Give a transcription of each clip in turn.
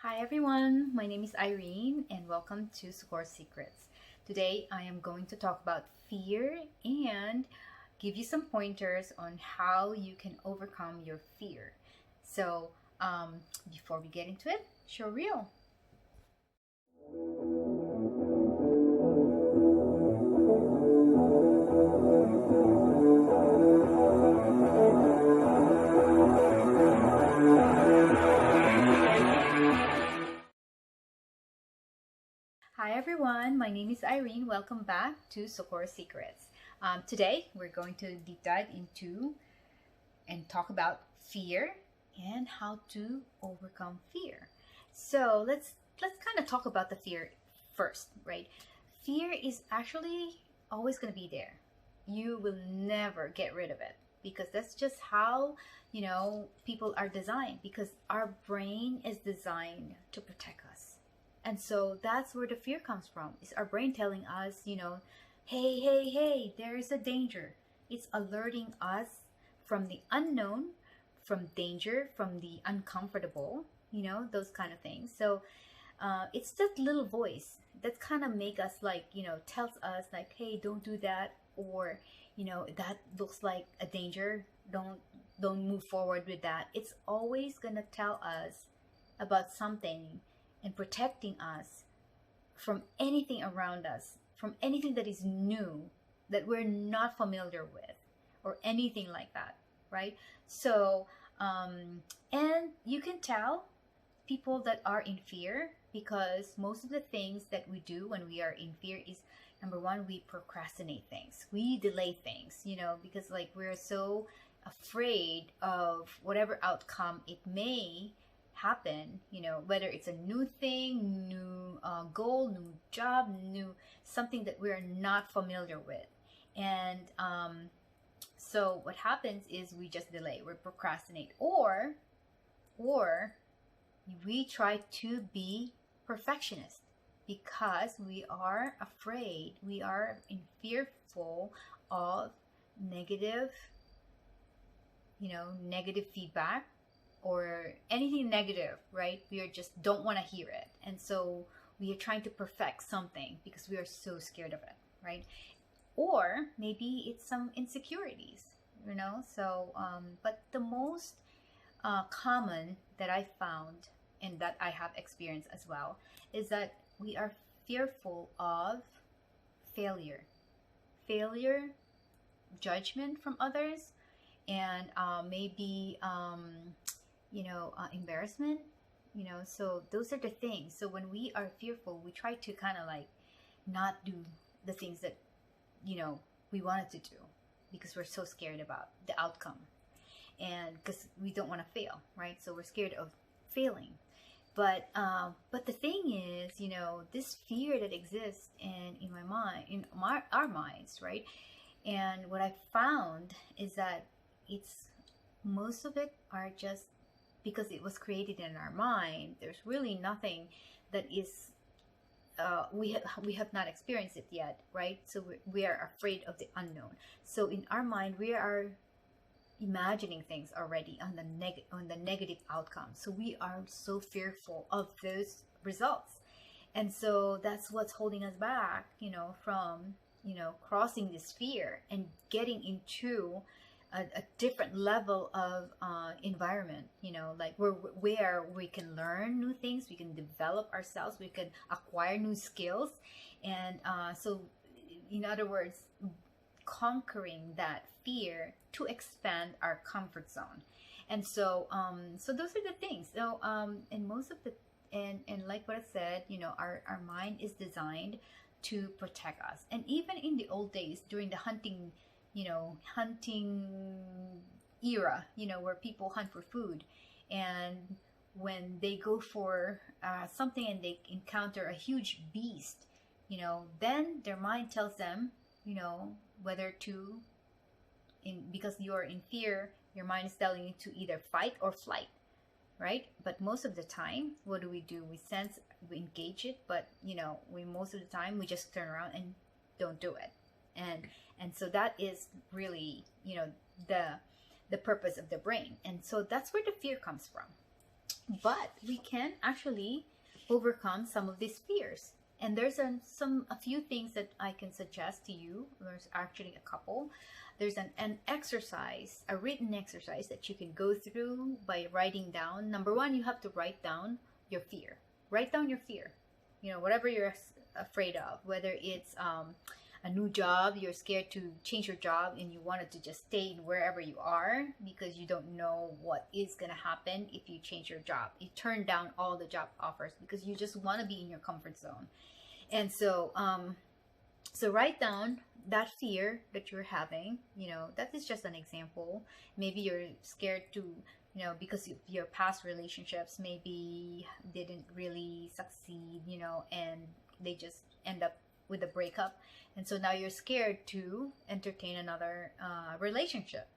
Hi everyone, my name is Irene and welcome to Socorro Secrets. Today I am going to talk about fear and give you some pointers on how you can overcome your fear. So, before we get into it, show reel. Hi everyone, my name is Irene. Welcome back to Socorro Secrets. Today we're going to deep dive into and talk about fear and how to overcome fear. So let's kind of talk about the fear first, right? Fear is actually always going to be there. You will never get rid of it because that's just how, people are designed, because our brain is designed to protect us. And so that's where the fear comes from. It's our brain telling us, hey, hey, hey, there is a danger. It's alerting us from the unknown, from danger, from the uncomfortable, those kind of things. So it's that little voice that kind of make us like, tells us like, hey, don't do that, or that looks like a danger. Don't move forward with that. It's always gonna tell us about something and protecting us from anything around us, from anything that is new, that we're not familiar with, or anything like that, right? So, and you can tell people that are in fear because most of the things that we do when we are in fear is, number one, we procrastinate things, we delay things, because like we're so afraid of whatever outcome it may happen, whether it's a new thing, new goal, new job, new something that we're not familiar with. And so what happens is we just delay, we procrastinate, or we try to be perfectionist because we are afraid, we are fearful of negative, negative feedback or anything negative, right? We are just don't want to hear it. And so we are trying to perfect something because we are so scared of it, right? Or maybe it's some insecurities, So, but the most common that I found and that I have experienced as well is that we are fearful of failure, failure, judgment from others, and maybe embarrassment. So those are the things. So when we are fearful, we try to kind of like not do the things that we wanted to do because we're so scared about the outcome, and because we don't want to fail, right? So we're scared of failing. But the thing is, this fear that exists in my mind, our minds, right? And what I found is that it's most of it are just because it was created in our mind. There's really nothing that is we have not experienced it yet, right? So we are afraid of the unknown. So in our mind, we are imagining things already on the negative outcome. So we are so fearful of those results, and so that's what's holding us back, from crossing this fear and getting into a different level of environment, like where we can learn new things, we can develop ourselves, we can acquire new skills, and so in other words, conquering that fear to expand our comfort zone. And so so those are the things. So and most of the and like what I said, our mind is designed to protect us. And even in the old days, during the hunting era, where people hunt for food, and when they go for something and they encounter a huge beast, then their mind tells them, whether to, because you're in fear, your mind is telling you to either fight or flight, right? But most of the time, what do? We sense, we engage it, but we most of the time we just turn around and don't do it. And so that is really, the purpose of the brain. And so that's where the fear comes from. But we can actually overcome some of these fears. And there's a few things that I can suggest to you. There's actually a couple. There's an exercise, a written exercise that you can go through by writing down. Number one, you have to write down your fear. Write down your fear. You know, whatever you're afraid of, whether it's a new job, you're scared to change your job and you wanted to just stay wherever you are because you don't know what is going to happen if you change your job. You turn down all the job offers because you just want to be in your comfort zone. And so so write down that fear that you're having. You know, that is just an example. Maybe you're scared to, you know, because your past relationships maybe didn't really succeed, you know, and they just end up with a breakup. And so now you're scared to entertain another relationship.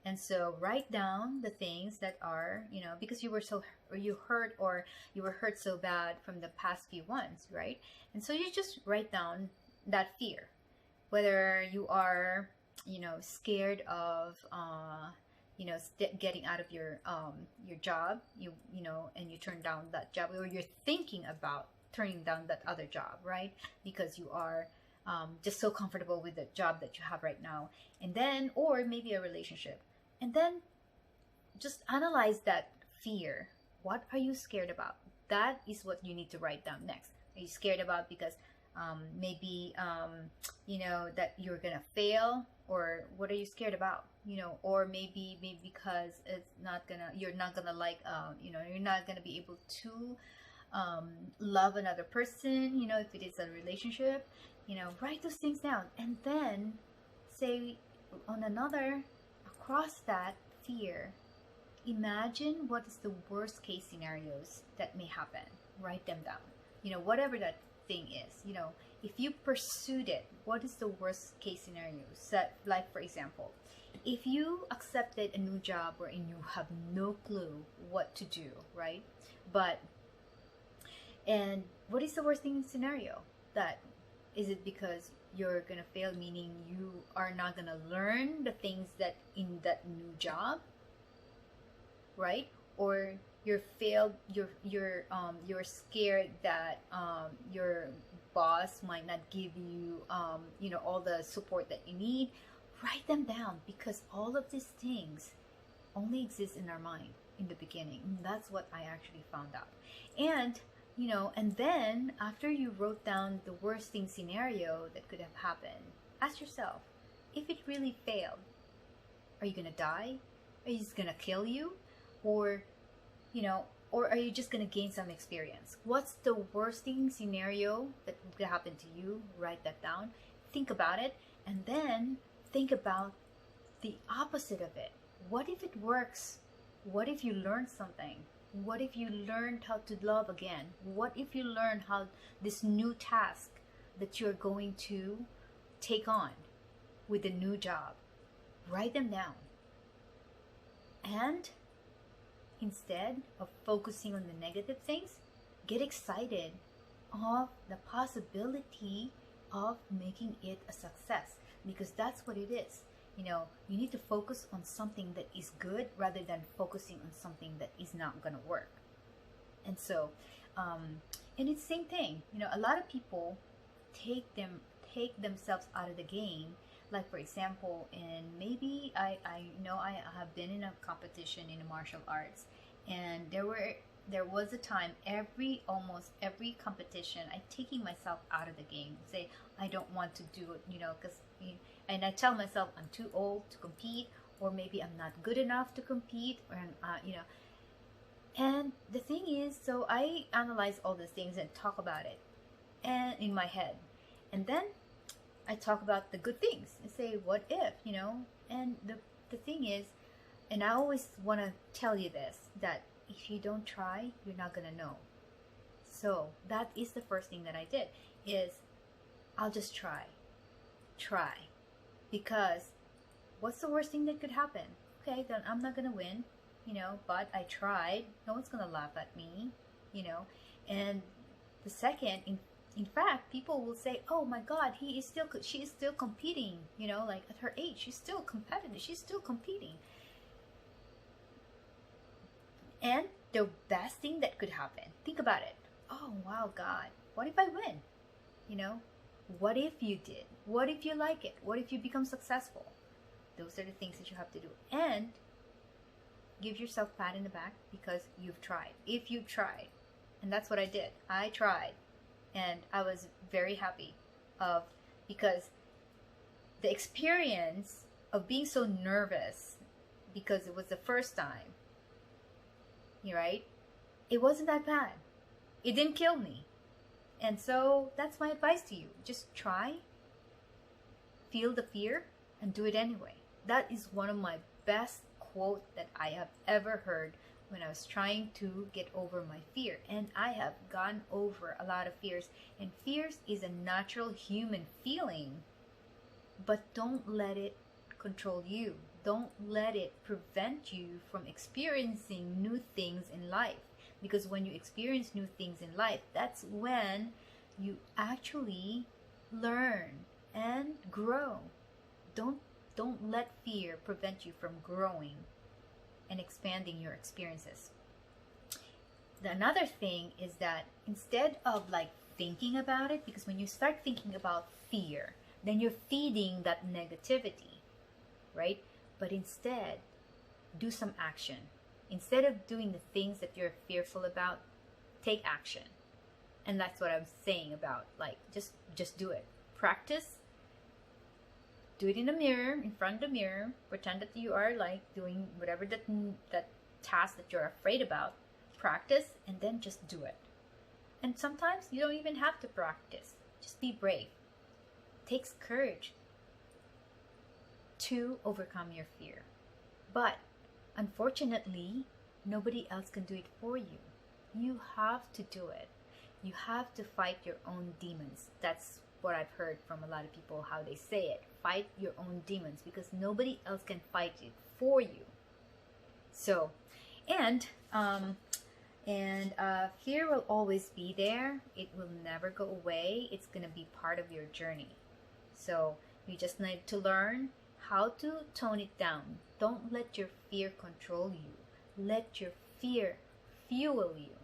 And so write down the things that are, you know, because you were you were hurt so bad from the past few ones, right? And so you just write down that fear, whether you are, you know, scared of, you know, getting out of your job, you know, and you turn down that job, or you're thinking about turning down that other job, right? Because you are just so comfortable with the job that you have right now. And then, or maybe a relationship. And then just analyze that fear. What are you scared about? That is what you need to write down next. Are you scared about because maybe, you know, that you're going to fail? Or what are you scared about? You know, or maybe because you're not gonna like, you know, you're not gonna be able to love another person, you know, if it is a relationship. You know, write those things down and then say on another, across that fear, imagine what is the worst case scenarios that may happen. Write them down. You know, whatever that thing is, you know, if you pursued it, what is the worst case scenarios that, like, for example, if you accepted a new job wherein you have no clue what to do, right? And what is the worst thing scenario? That is it because you're gonna fail, meaning you are not gonna learn the things that in that new job, right? Or you're scared that your boss might not give you you know, all the support that you need. Write them down, because all of these things only exist in our mind in the beginning. And that's what I actually found out. And you know, and then after you wrote down the worst thing scenario that could have happened, ask yourself, if it really failed, are you gonna die? Are you just gonna kill you? Or, you know, or are you just gonna gain some experience? What's the worst thing scenario that could happen to you? Write that down. Think about it, and then think about the opposite of it. What if it works? What if you learned something? What if you learned how to love again? What if you learned how this new task that you're going to take on with a new job? Write them down. And instead of focusing on the negative things, get excited of the possibility of making it a success, because that's what it is. You know, you need to focus on something that is good rather than focusing on something that is not going to work. And so, and it's the same thing. You know, a lot of people take themselves out of the game. Like, for example, and maybe I know I have been in a competition in martial arts, and there was a time almost every competition I taking myself out of the game. Say I don't want to do it, you know, because. And I tell myself I'm too old to compete, or maybe I'm not good enough to compete, or you know. And the thing is, so I analyze all these things and talk about it, and in my head, and then I talk about the good things and say, what if, you know? And the thing is, and I always want to tell you this, that if you don't try, you're not gonna know. So that is the first thing that I did, is I'll just try, because what's the worst thing that could happen? Okay, then I'm not gonna win, you know, but I tried. No one's gonna laugh at me, you know. And the second, in fact, people will say, oh my god, she is still competing, you know, like at her age, she's still competitive, she's still competing. And the best thing that could happen. Think about it. Oh, wow, God, what if I win? You know, what if you did? What if you like it? What if you become successful? Those are the things that you have to do. And give yourself a pat in the back because you've tried. If you tried, and that's what I did. I tried, and I was very happy because the experience of being so nervous because it was the first time, right? It wasn't that bad. It didn't kill me. And so that's my advice to you. Just try, feel the fear, and do it anyway. That is one of my best quote that I have ever heard when I was trying to get over my fear. And I have gone over a lot of fears. And fears is a natural human feeling. But don't let it control you. Don't let it prevent you from experiencing new things in life. Because when you experience new things in life, that's when you actually learn and grow. Don't let fear prevent you from growing and expanding your experiences. Another thing is that instead of like thinking about it, because when you start thinking about fear, then you're feeding that negativity, right? But instead, do some action. Instead of doing the things that you're fearful about, take action. And that's what I'm saying about, like, just do it. Practice. Do it in the mirror, in front of the mirror. Pretend that you are like doing whatever that task that you're afraid about. Practice and then just do it. And sometimes you don't even have to practice. Just be brave. It takes courage to overcome your fear. But unfortunately, nobody else can do it for you. You have to do it. You have to fight your own demons. That's what I've heard from a lot of people, how they say it. Fight your own demons because nobody else can fight it for you. So, and fear will always be there. It will never go away. It's going to be part of your journey. So you just need to learn how to tone it down. Don't let your fear control you. Let your fear fuel you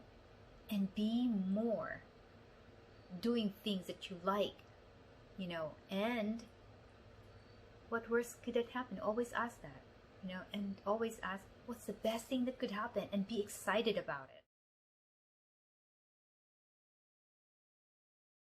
and be more doing things that you like, and what worse could it happen? Always ask that, and always ask what's the best thing that could happen and be excited about it.